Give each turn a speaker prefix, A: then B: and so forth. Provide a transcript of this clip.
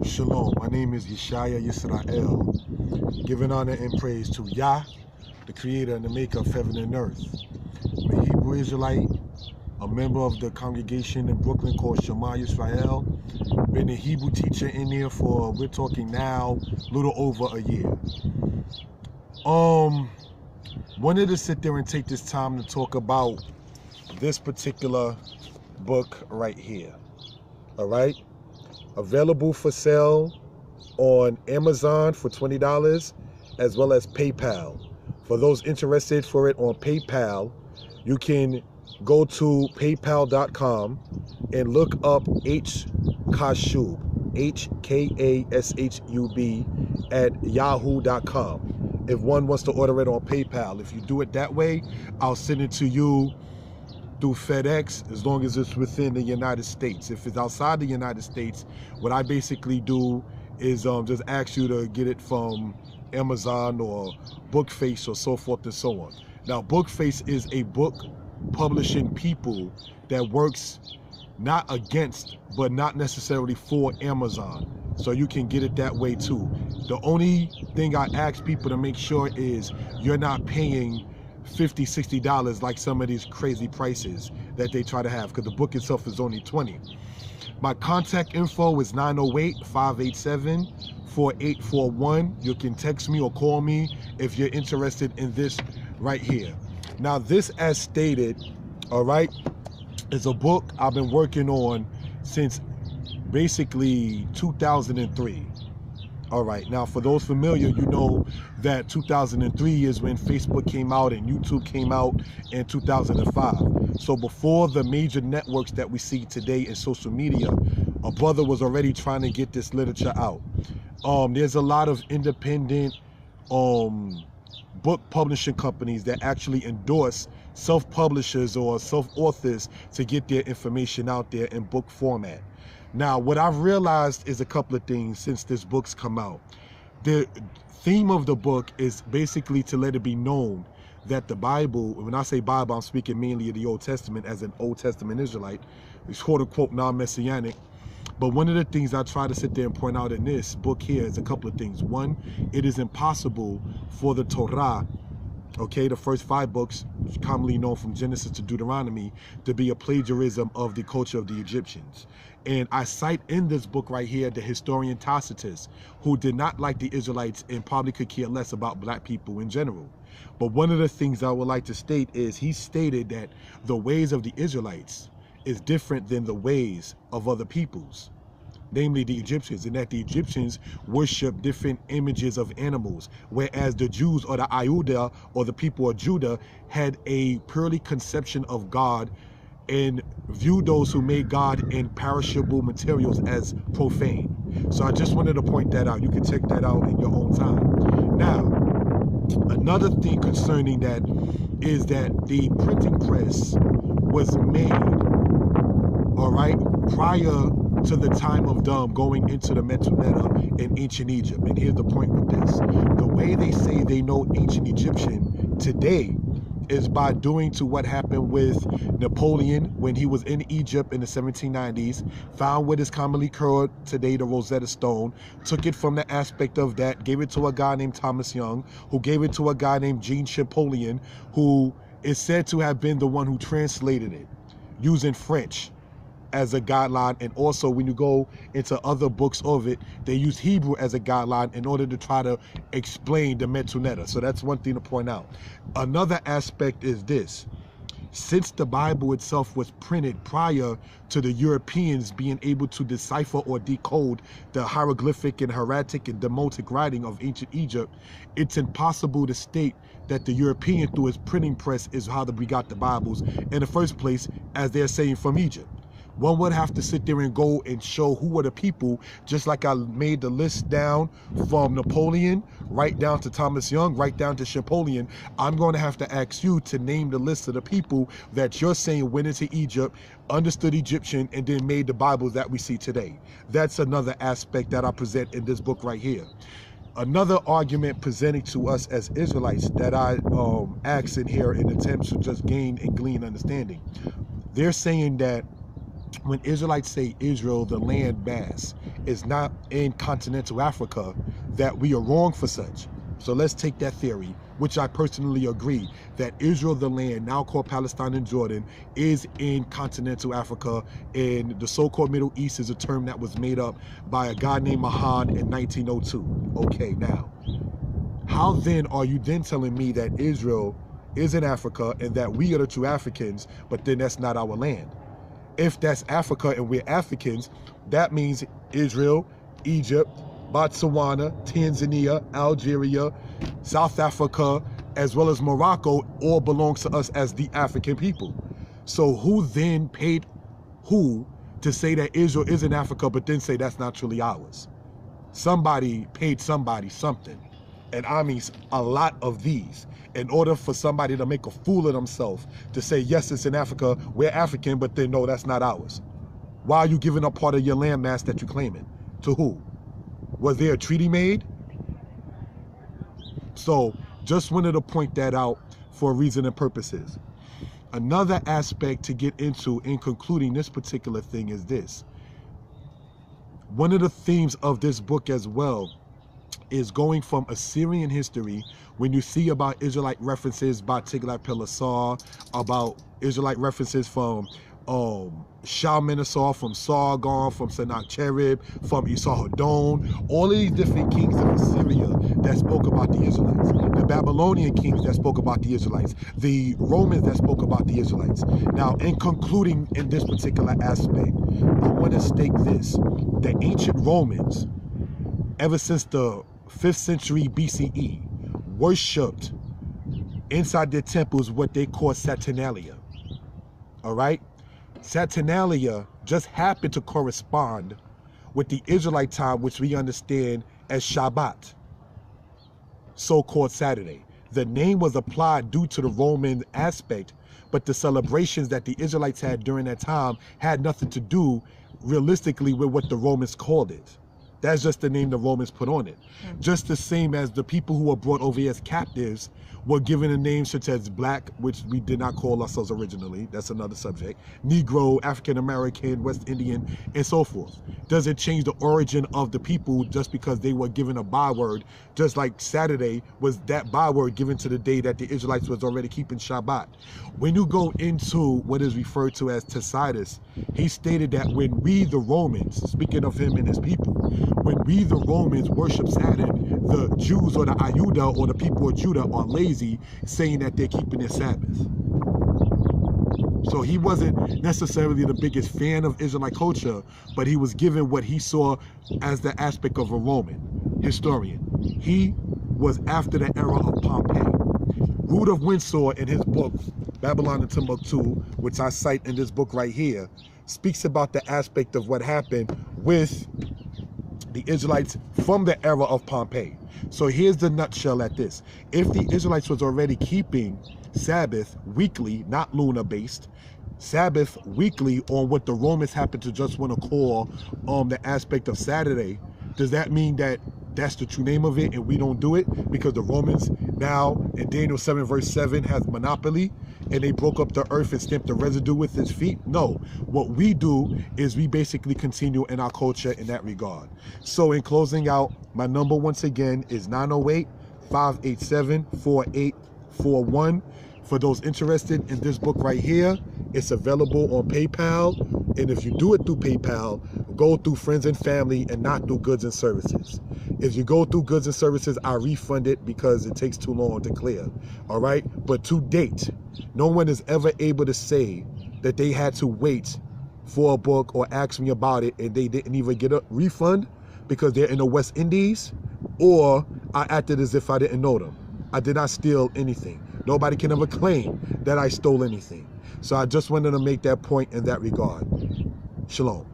A: Shalom, my name is Yeshaya Yisrael, giving honor and praise to Yah, the creator and the maker of heaven and earth. I'm a Hebrew Israelite, a member of the congregation in Brooklyn called Shema Yisrael. Been a Hebrew teacher in there for, we're talking now, a little over a year. Wanted to sit there and take this time to talk about this particular book right here. All right? Available for sale on Amazon for $20 as well as PayPal. For those interested for it on PayPal, you can go to paypal.com and look up Kashub, H-K-A-S-H-U-B at yahoo.com. If one wants to order it on PayPal, if you do it that way, I'll send it to you through FedEx as long as it's within the United States. If it's outside the United States, what I basically do is just ask you to get it from Amazon or Bookface or so forth and so on. Now, Bookface is a book publishing people that works not against, but not necessarily for Amazon. So you can get it that way too. The only thing I ask people to make sure is you're not paying $50, $60 like some of these crazy prices that they try to have, because the book itself is only $20. My contact info is 908-587-4841. You can text me or call me if you're interested in this right here. Now, this, as stated, all right, is a book I've been working on since basically 2003. All right, now for those familiar, you know that 2003 is when Facebook came out and YouTube came out in 2005. So before the major networks that we see today in social media, a brother was already trying to get this literature out. There's a lot of independent book publishing companies that actually endorse self-publishers or self-authors to get their information out there in book format. Now, what I've realized is a couple of things since this book's come out. The theme of the book is basically to let it be known that the Bible, when I say Bible, I'm speaking mainly of the Old Testament as an Old Testament Israelite, it's quote-unquote non-messianic. But one of the things I try to sit there and point out in this book here is a couple of things. One, it is impossible for the Torah, okay, the first 5 books, commonly known from Genesis to Deuteronomy, to be a plagiarism of the culture of the Egyptians. And I cite in this book right here the historian Tacitus, who did not like the Israelites and probably could care less about black people in general. But one of the things I would like to state is he stated that the ways of the Israelites is different than the ways of other peoples, namely the Egyptians, and that the Egyptians worship different images of animals, whereas the Jews or the Ayuda or the people of Judah had a purely conception of God and viewed those who made God in perishable materials as profane. So I just wanted to point that out. You can check that out in your own time. Now, another thing concerning that is that the printing press was made, all right, prior to the time of them going into the Metuneta in ancient Egypt. And here's the point with this. The way they say they know ancient Egyptian today is by doing to what happened with Napoleon when he was in Egypt in the 1790s, found what is commonly called today the Rosetta Stone, took it from the aspect of that, gave it to a guy named Thomas Young, who gave it to a guy named Jean Champollion, who is said to have been the one who translated it using French as a guideline. And also when you go into other books of it, they use Hebrew as a guideline in order to try to explain the Metuneta. So that's one thing to point out. Another aspect is this. Since the Bible itself was printed prior to the Europeans being able to decipher or decode the hieroglyphic and hieratic and demotic writing of ancient Egypt, it's impossible to state that the European through his printing press is how we got the Bibles in the first place, as they're saying, from Egypt. One would have to sit there and go and show who were the people, just like I made the list down from Napoleon, right down to Thomas Young, right down to Champollion. I'm going to have to ask you to name the list of the people that you're saying went into Egypt, understood Egyptian, and then made the Bibles that we see today. That's another aspect that I present in this book right here. Another argument presented to us as Israelites that I ask in here in attempts to just gain and glean understanding. They're saying that when Israelites say Israel, the land mass, is not in continental Africa, that we are wrong for such. So let's take that theory, which I personally agree, that Israel, the land, now called Palestine and Jordan, is in continental Africa, and the so-called Middle East is a term that was made up by a guy named Mahan in 1902. Okay, now, how then are you then telling me that Israel is in Africa and that we are the true Africans, but then that's not our land? If that's Africa and we're Africans, that means Israel, Egypt, Botswana, Tanzania, Algeria, South Africa, as well as Morocco, all belongs to us as the African people. So who then paid who to say that Israel is in Africa, but then say that's not truly ours? Somebody paid somebody something. And I mean a lot of these, in order for somebody to make a fool of themselves, to say, yes, it's in Africa, we're African, but then no, that's not ours. Why are you giving up part of your landmass that you're claiming? To who? Was there a treaty made? So just wanted to point that out for reason and purposes. Another aspect to get into in concluding this particular thing is this. One of the themes of this book as well is going from Assyrian history, when you see about Israelite references by Tiglath-Pileser, about Israelite references from Shalmaneser, from Sargon, from Sennacherib, from Esarhaddon, all of these different kings of Assyria that spoke about the Israelites, the Babylonian kings that spoke about the Israelites, the Romans that spoke about the Israelites. Now, in concluding in this particular aspect, I want to state this. The ancient Romans, ever since the 5th century BCE, worshipped inside their temples what they call Saturnalia. All right? Saturnalia just happened to correspond with the Israelite time, which we understand as Shabbat, so-called Saturday. The name was applied due to the Roman aspect, but the celebrations that the Israelites had during that time had nothing to do realistically with what the Romans called it. That's just the name the Romans put on it. Just the same as the people who were brought over here as captives were given a name such as Black, which we did not call ourselves originally. That's another subject. Negro, African American, West Indian, and so forth. Does it change the origin of the people just because they were given a byword? Just like Saturday was that byword given to the day that the Israelites was already keeping Shabbat. When you go into what is referred to as Tacitus, he stated that when we the Romans, speaking of him and his people, when we the Romans worship Saturn, the Jews or the Ayuda or the people of Judah are lazy, saying that they're keeping their Sabbath. So he wasn't necessarily the biggest fan of Israelite culture, but he was given what he saw as the aspect of a Roman historian. He was after the era of Pompey. Rudolf Windsor, in his book, Babylon and Timbuktu, which I cite in this book right here, speaks about the aspect of what happened with the Israelites from the era of Pompey. So here's the nutshell at this. If the Israelites was already keeping Sabbath weekly, not lunar based, Sabbath weekly on what the Romans happen to just want to call the aspect of Saturday, does that mean that that's the true name of it and we don't do it because the Romans now in Daniel 7 verse 7 has monopoly and they broke up the earth and stamped the residue with his feet? No, what we do is we basically continue in our culture in that regard. So in closing out, my number once again is 908-587-4841. For those interested in this book right here, it's available on PayPal. And if you do it through PayPal, go through friends and family and not through goods and services. If you go through goods and services, I refund it because it takes too long to clear. All right. But to date, no one is ever able to say that they had to wait for a book or ask me about it and they didn't even get a refund because they're in the West Indies, or I acted as if I didn't know them. I did not steal anything. Nobody can ever claim that I stole anything. So I just wanted to make that point in that regard. Shalom.